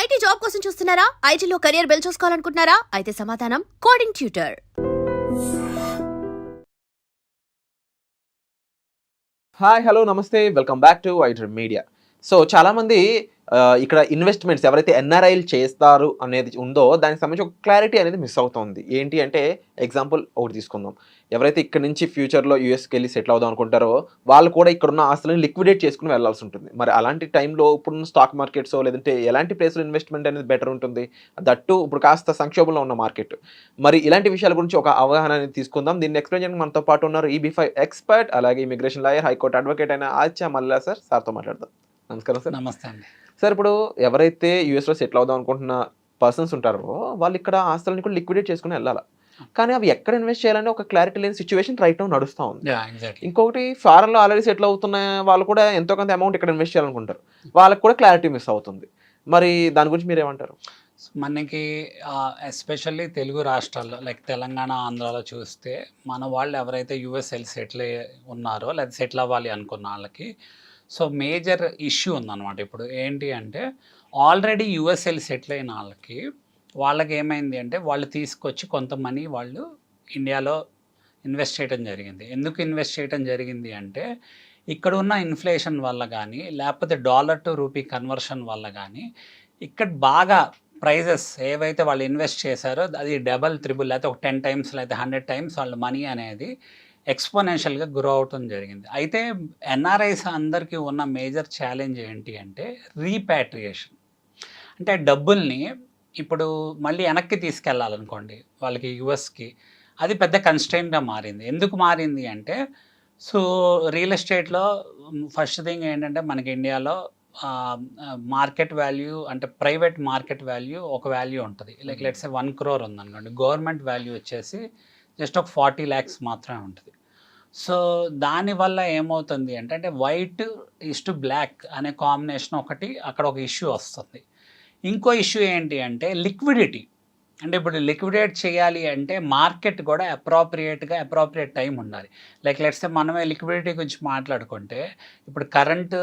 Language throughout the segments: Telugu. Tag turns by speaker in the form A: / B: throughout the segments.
A: ఐటీ జాబ్ కోసం చూస్తున్నారా? ఐటీలో కెరియర్ బిల్డ్ చూసుకోవాలనుకుంటున్నారా? అయితే సమాధానం కోడింగ్ ట్యూటర్.
B: హాయ్ హలో నమస్తే welcome back to iDream media. So చాలామంది ఇక్కడ ఇన్వెస్ట్మెంట్స్ ఎవరైతే ఎన్ఆర్ఐలు చేస్తారు అనేది ఉందో దానికి సంబంధించి ఒక క్లారిటీ అనేది మిస్ అవుతుంది. ఏంటి అంటే ఎగ్జాంపుల్ ఒకటి తీసుకుందాం. ఎవరైతే ఇక్కడ నుంచి ఫ్యూచర్లో యూఎస్కి వెళ్ళి సెటిల్ అవుదాం అనుకుంటారో వాళ్ళు కూడా ఇక్కడున్న ఆస్తులను లిక్విడేట్ చేసుకుని వెళ్ళాల్సి ఉంటుంది. మరి అలాంటి టైంలో ఇప్పుడున్న స్టాక్ మార్కెట్స్ లేదంటే ఎలాంటి ప్లేస్లో ఇన్వెస్ట్మెంట్ అనేది బెటర్ ఉంటుంది, దట్టు ఇప్పుడు కాస్త సంక్షోభంలో ఉన్న మార్కెట్. మరి ఇలాంటి విషయాల గురించి ఒక అవగాహన అనేది తీసుకుందాం. దీన్ని ఎక్స్ప్లెయిన్ చేయడానికి మనతో పాటు ఉన్నారు EB5 ఎక్స్పర్ట్, అలాగే ఇమిగ్రేషన్ లాయర్, హైకోర్టు అడ్వకేట్ అయిన ఆచ్య మల్లా సార్. సార్తో మాట్లాడదాం. నమస్కారం సార్.
C: నమస్తే అండి
B: సార్. ఇప్పుడు ఎవరైతే యూఎస్లో సెటిల్ అవుదాం అనుకుంటున్న పర్సన్స్ ఉంటారో వాళ్ళు ఇక్కడ ఆస్తులను కూడా లిక్విడేట్ చేసుకుని వెళ్ళాలి. కానీ అవి ఎక్కడ ఇన్వెస్ట్ చేయాలని ఒక క్లారిటీ లేని సిచ్యువేషన్ రైట్ నౌ నడుస్తూ ఉంది. ఇంకొకటి ఫారెన్లో ఆల్రెడీ సెటిల్ అవుతున్న వాళ్ళు కూడా ఎంతో కొంత అమౌంట్ ఇక్కడ ఇన్వెస్ట్ చేయాలనుకుంటారు, వాళ్ళకి కూడా క్లారిటీ మిస్ అవుతుంది. మరి దాని గురించి మీరు ఏమంటారు?
C: మనకి ఎస్పెషల్లీ తెలుగు రాష్ట్రాల్లో లైక్ తెలంగాణ, ఆంధ్రాలో చూస్తే మన వాళ్ళు ఎవరైతే యూఎస్ఎల్ సెటిల్ ఉన్నారో లేదా సెటిల్ అవ్వాలి అనుకున్న వాళ్ళకి సో మేజర్ ఇష్యూ ఉందన్నమాట. ఇప్పుడు ఏంటి అంటే ఆల్రెడీ యూఎస్ఎల్ సెటిల్ అయిన వాళ్ళకి ఏమైంది అంటే వాళ్ళు తీసుకొచ్చి కొంత మనీ వాళ్ళు ఇండియాలో ఇన్వెస్ట్ చేయడం జరిగింది. ఎందుకు ఇన్వెస్ట్ చేయడం జరిగింది అంటే ఇక్కడ ఉన్న ఇన్ఫ్లేషన్ వల్ల కానీ లేకపోతే డాలర్ టు రూపీ కన్వర్షన్ వల్ల కానీ ఇక్కడ బాగా ప్రైజెస్ ఏవైతే వాళ్ళు ఇన్వెస్ట్ చేశారో అది డబల్, త్రిబుల్ లేకపోతే ఒక 10 times లేకపోతే 100 times వాళ్ళ మనీ అనేది ఎక్స్పోనెన్షియల్గా గ్రో అవటం జరిగింది. అయితే ఎన్ఆర్ఐస్ అందరికీ ఉన్న మేజర్ ఛాలెంజ్ ఏంటి అంటే రీపాట్రియేషన్. అంటే డబ్బుల్ని ఇప్పుడు మళ్ళీ వెనక్కి తీసుకెళ్ళాలనుకోండి వాళ్ళకి యూఎస్కి, అది పెద్ద కన్స్ట్రెయింట్గా మారింది. ఎందుకు మారింది అంటే సో రియల్ ఎస్టేట్లో ఫస్ట్ థింగ్ ఏంటంటే మనకి ఇండియాలో మార్కెట్ వాల్యూ అంటే ప్రైవేట్ మార్కెట్ వాల్యూ ఒక వాల్యూ ఉంటుంది. లైక్ లెట్స్ 1 crore ఉందనుకోండి, గవర్నమెంట్ వాల్యూ వచ్చేసి జస్ట్ ఒక 40 lakhs మాత్రమే ఉంటుంది. సో దానివల్ల ఏమవుతుంది అంటే వైట్ ఈస్ టు బ్లాక్ అనే కాంబినేషన్ ఒకటి అక్కడ ఒక ఇష్యూ వస్తుంది. ఇంకో ఇష్యూ ఏంటి అంటే లిక్విడిటీ. అంటే ఇప్పుడు లిక్విడేట్ చేయాలి అంటే మార్కెట్ కూడా అప్రోప్రియేట్ టైం ఉండాలి. లైక్ లెట్స్ మనమే లిక్విడిటీ గురించి మాట్లాడుకుంటే ఇప్పుడు కరెంట్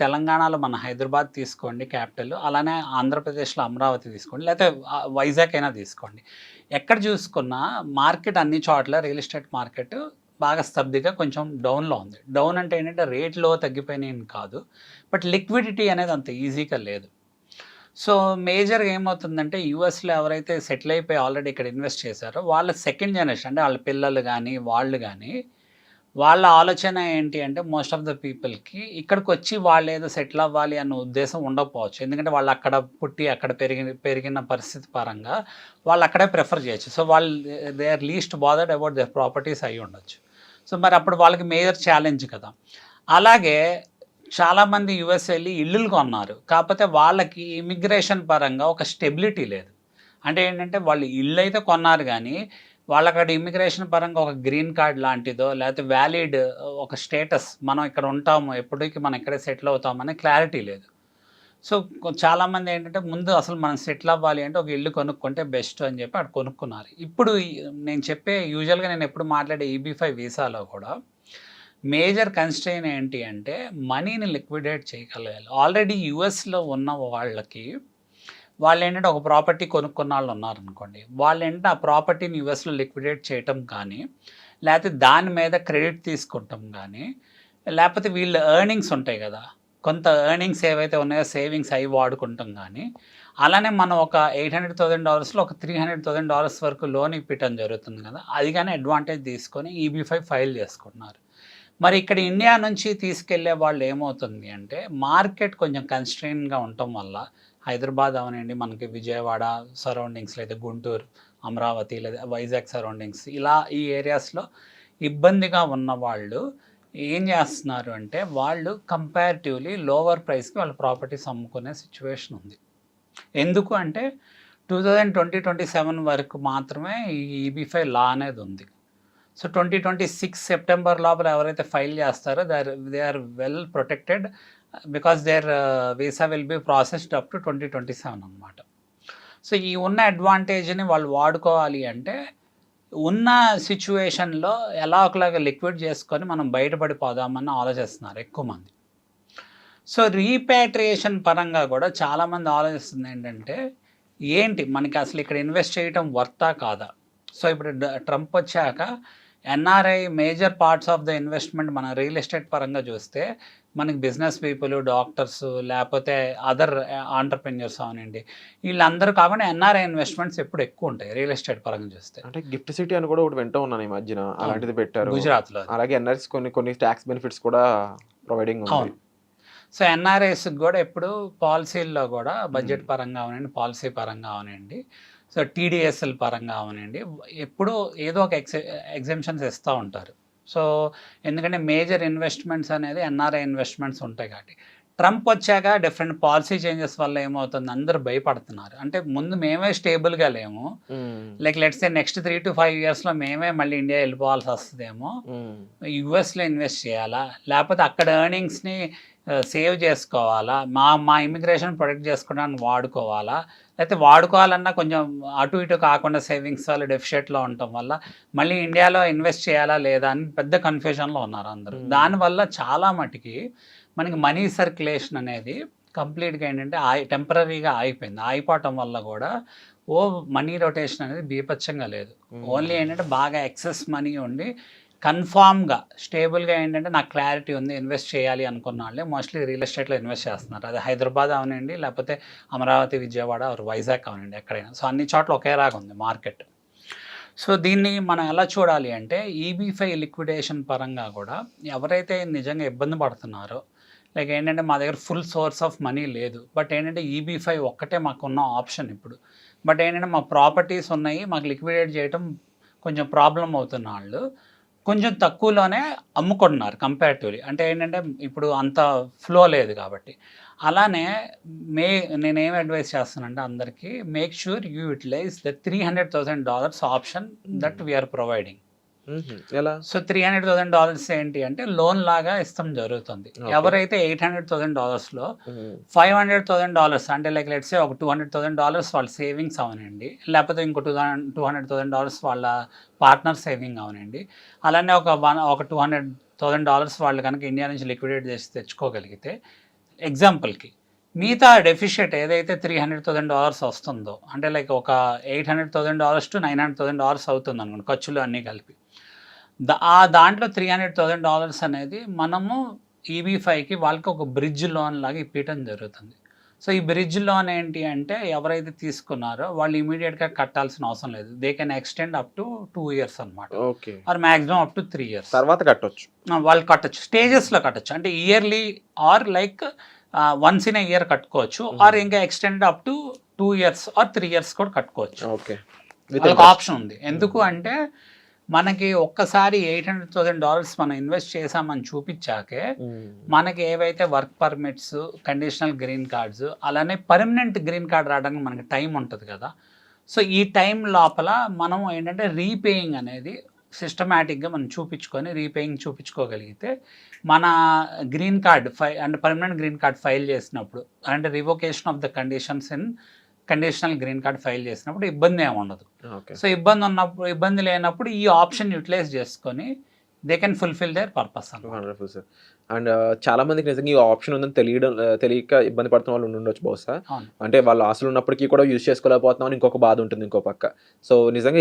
C: తెలంగాణలో మన హైదరాబాద్ తీసుకోండి క్యాపిటల్, అలానే ఆంధ్రప్రదేశ్లో అమరావతి తీసుకోండి, లేకపోతే వైజాగ్ అయినా తీసుకోండి. ఎక్కడ చూసుకున్నా మార్కెట్ అన్ని చోట్ల రియల్ ఎస్టేట్ మార్కెట్ బాగా స్తబ్దిగా కొంచెం డౌన్లో ఉంది. డౌన్ అంటే ఏంటంటే రేట్లో తగ్గిపోయినాయి కాదు, బట్ లిక్విడిటీ అనేది అంత ఈజీగా లేదు. సో మేజర్గా ఏమవుతుందంటే యూఎస్లో ఎవరైతే సెటిల్ అయిపోయి ఆల్రెడీ ఇక్కడ ఇన్వెస్ట్ చేశారో వాళ్ళ సెకండ్ జనరేషన్ అంటే వాళ్ళ పిల్లలు కానీ వాళ్ళు కానీ వాళ్ళ ఆలోచన ఏంటి అంటే మోస్ట్ ఆఫ్ ద పీపుల్కి ఇక్కడికి వచ్చి వాళ్ళు ఏదో సెటిల్ అవ్వాలి అన్న ఉద్దేశం ఉండకపోవచ్చు. ఎందుకంటే వాళ్ళు అక్కడ పుట్టి అక్కడ పెరిగిన పరిస్థితి పరంగా వాళ్ళు అక్కడే ప్రిఫర్ చేయొచ్చు. సో వాళ్ళు they are least bothered about their properties అయి ఉండొచ్చు. సో మరి అప్పుడు వాళ్ళకి మేజర్ ఛాలెంజ్ కదా. అలాగే చాలామంది యూఎస్ వెళ్ళి ఇల్లులు కొన్నారు, కాకపోతే వాళ్ళకి ఇమిగ్రేషన్ పరంగా ఒక స్టెబిలిటీ లేదు. అంటే ఏంటంటే వాళ్ళు ఇల్లు అయితే కొన్నారు కానీ వాళ్ళకి అక్కడ ఇమిగ్రేషన్ పరంగా ఒక గ్రీన్ కార్డ్ లాంటిదో లేకపోతే వ్యాలిడ్ ఒక స్టేటస్ మనం ఇక్కడ ఉంటాము ఎప్పటికీ మనం ఇక్కడే సెటిల్ అవుతామనే క్లారిటీ లేదు. సో చాలామంది ఏంటంటే ముందు అసలు మనం సెటిల్ అవ్వాలి అంటే ఒక ఇల్లు కొనుక్కుంటే బెస్ట్ అని చెప్పి అక్కడ కొనుక్కున్నారు. ఇప్పుడు నేను చెప్పే యూజువల్గా నేను ఎప్పుడు మాట్లాడే EB5 వీసాలో కూడా మేజర్ కన్స్ట్రెయిన్ ఏంటి అంటే మనీని లిక్విడేట్ చేయగలగాలి. ఆల్రెడీ యూఎస్లో ఉన్న వాళ్ళకి వాళ్ళు ఏంటంటే ఒక ప్రాపర్టీ కొనుక్కున్న వాళ్ళు ఉన్నారనుకోండి, వాళ్ళు ఏంటంటే ఆ ప్రాపర్టీని యూఎస్లో లిక్విడేట్ చేయటం కానీ లేకపోతే దాని మీద క్రెడిట్ తీసుకుంటాం కానీ లేకపోతే వీళ్ళ ఎర్నింగ్స్ ఉంటాయి కదా, కొంత ఎర్నింగ్స్ ఏవైతే ఉన్నాయో సేవింగ్స్ అవి వాడుకుంటాం కానీ అలానే మనం ఒక $800,000లో ఒక $300,000 వరకు లోన్ ఇప్పించడం జరుగుతుంది కదా, అది కానీ అడ్వాంటేజ్ తీసుకొని EB5 ఫైల్ చేసుకుంటున్నారు. మరి ఇక్కడ ఇండియా నుంచి తీసుకెళ్లే వాళ్ళు ఏమవుతుంది అంటే మార్కెట్ కొంచెం కన్స్ట్రెయిన్గా ఉండటం వల్ల హైదరాబాద్ అవనండి, మనకి విజయవాడ సరౌండింగ్స్ లేదా గుంటూరు, అమరావతి లేదా వైజాగ్ సరౌండింగ్స్ ఇలా ఈ ఏరియాస్లో ఇబ్బందిగా ఉన్న వాళ్ళు ఏం చేస్తున్నారు అంటే వాళ్ళు కంపారిటివ్లీ లోవర్ ప్రైస్కి వాళ్ళ ప్రాపర్టీస్ అమ్ముకునే సిచ్యువేషన్ ఉంది. ఎందుకు అంటే 2027 వరకు మాత్రమే ఈ EB5 లా అనేది ఉంది. సో 2026 సెప్టెంబర్ లోపల ఎవరైతే ఫైల్ చేస్తారో they are well protected because their visa will be processed up to 2027 అనమాట. సో ఈ ఉన్న అడ్వాంటేజ్ని వాళ్ళు వాడుకోవాలి అంటే ఉన్న సిచ్యువేషన్లో ఎలా ఒకలాగా లిక్విడ్ చేసుకొని మనం బయటపడిపోదామని ఆలోచిస్తున్నారు ఎక్కువ మంది. సో రీపాట్రియేషన్ పరంగా కూడా చాలామంది ఆలోచిస్తుంది ఏంటంటే ఏంటి మనకి అసలు ఇక్కడ ఇన్వెస్ట్ చేయటం వర్తా కాదా. సో ఇప్పుడు ట్రంప్ వచ్చాక NRI major parts of the investment మన రియల్ ఎస్టేట్ పరంగా చూస్తే మనకి బిజినెస్ పీపుల్, డాక్టర్స్, లేకపోతే అదర్ ఆంటర్ప్రెన్యూర్స్ అవనండి, వీళ్ళందరూ కాకుండా ఎన్ఆర్ఐ ఇన్వెస్ట్మెంట్స్ ఎప్పుడు ఎక్కువ ఉంటాయి రియల్ ఎస్టేట్ పరంగా చూస్తే.
B: అంటే గిఫ్ట్ సిటీ అని కూడా ఒకటి వింటూ ఉన్నాను ఈ మధ్యన, అలాంటిది పెట్టారు
C: గుజరాత్లో.
B: అలాగే ఎన్ఆర్ఎస్ కొన్ని ట్యాక్స్ బెనిఫిట్స్ కూడా ప్రొవైడింగ్ ఉంది.
C: అవును. సో ఎన్ఆర్ఐస్కి కూడా ఎప్పుడు పాలసీల్లో కూడా బడ్జెట్ పరంగా అవనండి, పాలసీ పరంగా అవనండి, సో టీడీఎస్ఎల్ పరంగా అవనండి, ఎప్పుడూ ఏదో ఒక ఎగ్జెంప్షన్స్ ఇస్తూ ఉంటారు. సో ఎందుకంటే మేజర్ ఇన్వెస్ట్మెంట్స్ అనేది ఎన్ఆర్ఐ ఇన్వెస్ట్మెంట్స్ ఉంటాయి కాబట్టి. ట్రంప్ వచ్చాక డిఫరెంట్ పాలసీ చేంజెస్ వల్ల ఏమవుతుంది, అందరూ భయపడుతున్నారు. అంటే ముందు మేమే స్టేబుల్గా లేము, like let's say next 3 to 5 yearsలో మేమే మళ్ళీ ఇండియా వెళ్ళిపోవాల్సి వస్తుందేమో, యుఎస్లో ఇన్వెస్ట్ చేయాలా, లేకపోతే అక్కడ ఎర్నింగ్స్ని సేవ్ చేసుకోవాలా, మా ఇమిగ్రేషన్ ప్రొటెక్ట్ చేసుకోవడానికి వాడుకోవాలా, లేకపోతే వాడుకోవాలన్నా కొంచెం అటు ఇటు కాకుండా సేవింగ్స్ వల్ల డెఫిషియట్లో ఉండటం వల్ల మళ్ళీ ఇండియాలో ఇన్వెస్ట్ చేయాలా లేదా అని పెద్ద కన్ఫ్యూజన్లో ఉన్నారు అందరూ. దానివల్ల చాలా మటుకి మనకి మనీ సర్క్యులేషన్ అనేది కంప్లీట్గా ఏంటంటే టెంపరీగా ఆగిపోయింది. ఆగిపోవటం వల్ల కూడా మనీ రొటేషన్ అనేది బీభత్సంగా లేదు. ఓన్లీ ఏంటంటే బాగా ఎక్సెస్ మనీ ఉండి కన్ఫామ్గా స్టేబుల్గా ఏంటంటే నాకు క్లారిటీ ఉంది ఇన్వెస్ట్ చేయాలి అనుకున్న వాళ్ళే మోస్ట్లీ రియల్ ఎస్టేట్లో ఇన్వెస్ట్ చేస్తున్నారు. అది హైదరాబాద్ అవనండి, లేకపోతే అమరావతి, విజయవాడ, వైజాగ్ అవనండి, ఎక్కడైనా. సో అన్ని చోట్ల ఒకేలాగా ఉంది మార్కెట్. సో దీన్ని మనం ఎలా చూడాలి అంటే EB5 లిక్విడేషన్ పరంగా కూడా ఎవరైతే నిజంగా ఇబ్బంది పడుతున్నారో, లైక్ ఏంటంటే మా దగ్గర ఫుల్ సోర్స్ ఆఫ్ మనీ లేదు, బట్ ఏంటంటే EB5 ఒక్కటే మాకున్న ఆప్షన్ ఇప్పుడు, బట్ ఏంటంటే మా ప్రాపర్టీస్ ఉన్నాయి, మాకు లిక్విడేట్ చేయటం కొంచెం ప్రాబ్లం అవుతున్న వాళ్ళు కొంచెం తక్కువలోనే అమ్ముకుంటున్నారు కంపారిటివ్లీ. అంటే ఏంటంటే ఇప్పుడు అంత ఫ్లో లేదు కాబట్టి. అలానే నేనేం అడ్వైస్ చేస్తానంటే అందరికీ, make sure you utilize the $300,000 option that we're providing.
B: ఎలా?
C: సో $300,000 ఏంటి అంటే లోన్ లాగా ఇస్తాం జరుగుతుంది. ఎవరైతే $800,000లో $500,000 అంటే లైక్ లెట్స్ సే ఒక $200,000 వాళ్ళ సేవింగ్స్ అవనండి, లేకపోతే ఇంకో $200,000 వాళ్ళ పార్ట్నర్ సేవింగ్ అవనండి, అలానే ఒక $200,000 వాళ్ళు కనుక ఇండియా నుంచి లిక్విడేట్ చేసి తెచ్చుకోగలిగితే, ఎగ్జాంపుల్కి మిగతా డెఫిషియట్ ఏదైతే $300,000 వస్తుందో, అంటే లైక్ ఒక $800,000 to $900,000 అవుతుంది అనుకోండి ఖర్చులు అన్నీ కలిపి, దాంట్లో $300,000 అనేది మనము EB5కి వాళ్ళకి ఒక బ్రిడ్జ్ లోన్ లాగా ఇప్పించడం జరుగుతుంది. సో ఈ బ్రిడ్జ్ లోన్ ఏంటి అంటే ఎవరైతే తీసుకున్నారో వాళ్ళు ఇమీడియట్గా కట్టాల్సిన అవసరం లేదు. They can extend up to 2 years అనమాట, or maximum up to 3 years
B: తర్వాత కట్టొచ్చు.
C: వాళ్ళు కట్టచ్చు, స్టేజెస్లో కట్టచ్చు. అంటే yearly or like once in year కట్టుకోవచ్చు, ఆర్ ఇంకా extend up to 2 years or 3 years కూడా కట్టుకోవచ్చు. వాళ్ళకి ఆప్షన్ ఉంది. ఎందుకు అంటే మనకి ఒక్కసారి $800,000 మనం ఇన్వెస్ట్ చేసామని చూపించాకే మనకి ఏవైతే work permits, conditional green cards, అలానే పర్మనెంట్ గ్రీన్ కార్డ్ రావడానికి మనకి టైం ఉంటుంది కదా. సో ఈ టైం లోపల మనం ఏంటంటే రీపేయింగ్ అనేది సిస్టమేటిక్గా మనం రీపేయింగ్ చూపించుకోగలిగితే మన గ్రీన్ కార్డ్ అంటే పర్మనెంట్ గ్రీన్ కార్డ్ ఫైల్ చేసినప్పుడు, అంటే revocation of the conditions in conditional green card file చేసినప్పుడు ఇబ్బంది ఏమి ఉండదు. సో ఇబ్బంది లేనప్పుడు ఈ ఆప్షన్ యూటిలైజ్ చేసుకొని they can fulfil their purpose.
B: Wonderful sir. And చాలా మందికి నిజంగా ఈ ఆప్షన్ ఉందని తెలియక ఇబ్బంది పడుతున్న వాళ్ళు ఉండొచ్చు బహుశా. అంటే వాళ్ళ ఆశలు ఉన్నప్పటికీ కూడా యూజ్ చేసుకోలేకపోతున్నాం, ఇంకొక బాధ ఉంటుంది ఇంకో పక్క. సో నిజంగా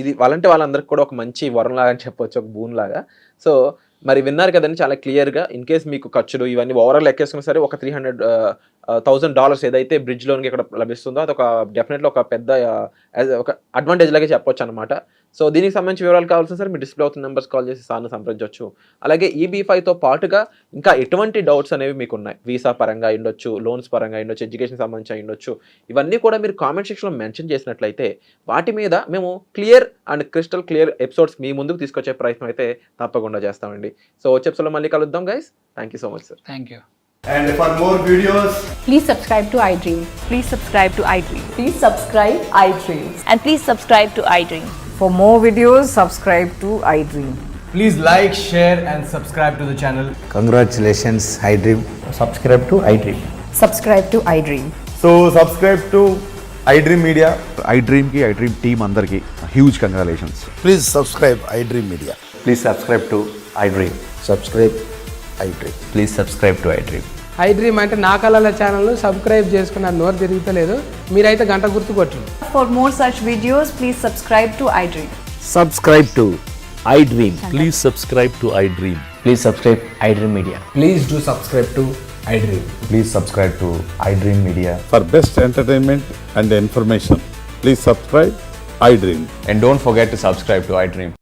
B: ఇది వాళ్ళందరికీ కూడా ఒక మంచి వరం లాగా అని చెప్పొచ్చు, ఒక బూన్ లాగా. సో మరి విన్నారు కదండి చాలా క్లియర్గా. ఇన్ కేస్ మీకు ఖర్చులు ఇవన్నీ ఓవరాల్ లెక్కేసుకున్నా సరే ఒక $300,000 ఏదైతే బ్రిడ్జ్ లోన్కి ఇక్కడ లభిస్తుందో అది ఒక డెఫినెట్లీ ఒక పెద్ద ఒక అడ్వాంటేజ్ లాగే చెప్పొచ్చు అనమాట. సో దీనికి సంబంధించి వివరాలు కావాల్సిన సరే మీ డిస్ప్లే అవుతున్న నెంబర్స్ కాల్ చేసి సార్ని సంప్రదించవచ్చు. అలాగే EB5తో పాటుగా ఇంకా ఎటువంటి డౌట్స్ అనేవి మీకు ఉన్నాయి, వీసా పరంగా ఉండొచ్చు, లోన్స్ పరంగా ఉండొచ్చు, ఎడ్యుకేషన్ సంబంధించి ఉండొచ్చు, ఇవన్నీ కూడా మీరు కామెంట్ సెక్షన్లో మెన్షన్ చేసినట్లయితే వాటి మీద మేము clear and crystal clear episodes మీ ముందుకు తీసుకొచ్చే ప్రయత్నం అయితే తప్పకుండా చేస్తామండి. సో వచ్చే ఎపిసోడ్లో మళ్ళీ కలుద్దాం guys. Thank you so much sir.
C: Thank you.
D: And for more videos,
E: please subscribe to iDream.
F: Please subscribe to iDream.
E: Please subscribe iDream.
F: And please subscribe to iDream.
E: For more videos, subscribe to iDream.
D: please like, share and subscribe to the channel.
G: Congratulations, iDream.
H: Subscribe to iDream.
E: Subscribe to iDream.
H: So subscribe to iDream Media.
I: iDream ki iDream team andarki huge congratulations.
G: Please subscribe iDream Media.
H: Please subscribe to iDream.
G: Subscribe iDream.
H: Please subscribe to iDream.
J: I dream అంటే నా కళల ఛానల్ను సబ్స్క్రైబ్ చేసుకున్న నోరు తిరుగుతలేదు. మీరైతే గంట గుర్తు కొట్టండి.
E: For more such videos, please subscribe to iDream.
G: Subscribe to iDream.
K: Please subscribe to iDream.
G: Please subscribe iDream Media.
D: Please do subscribe to iDream.
H: Please subscribe to iDream Media.
K: For best entertainment and information, please subscribe iDream.
D: And don't forget to subscribe to iDream.